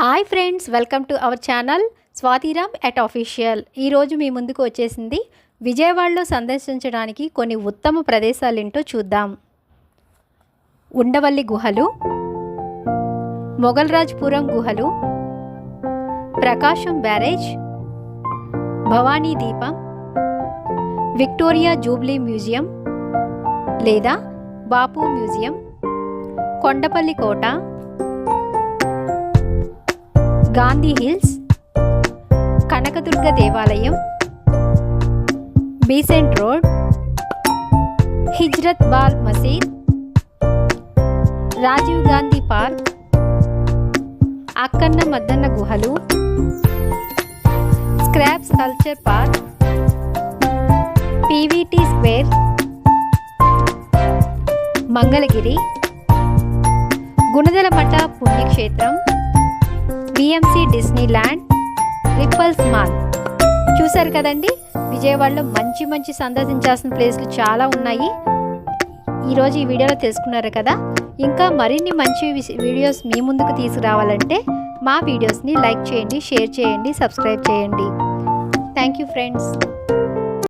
Hi friends, welcome to our channel Swathiram at official. ఈరోజు మీ ముందుకు వచ్చేసింది విజయవాడలో సందర్శించడానికి కొన్ని ఉత్తమ ప్రదేశాలు ఏంటో చూద్దాం. ఉండవల్లి గుహలు, మొగల్రాజ్పురం గుహలు, ప్రకాశం బ్యారేజ్, భవానీ దీపం, విక్టోరియా జూబ్లీ మ్యూజియం లేదా బాపు మ్యూజియం, కొండపల్లి కోట, గాంధీ హిల్స్, కనకదుర్గ దేవాలయం, Besant road, Hazrat Bal Masjid, Rajiv Gandhi park, Akkanna Madanna గుహలు, scrap sculpture park, PVT square, Mangalagiri, గుణదలమఠ పుణ్యక్షేత్రం, BMC Disneyland, Ripples mall. చూశారు కదండి, విజయవాడలో మంచి సందర్శించాల్సిన ప్లేస్లు చాలా ఉన్నాయి. ఈరోజు ఈ వీడియోలో తెలుసుకున్నారు కదా. ఇంకా మరిన్ని మంచి వీడియోస్ మీ ముందుకు తీసుకురావాలంటే మా వీడియోస్ని లైక్ చేయండి, షేర్ చేయండి, సబ్స్క్రైబ్ చేయండి. Thank you friends.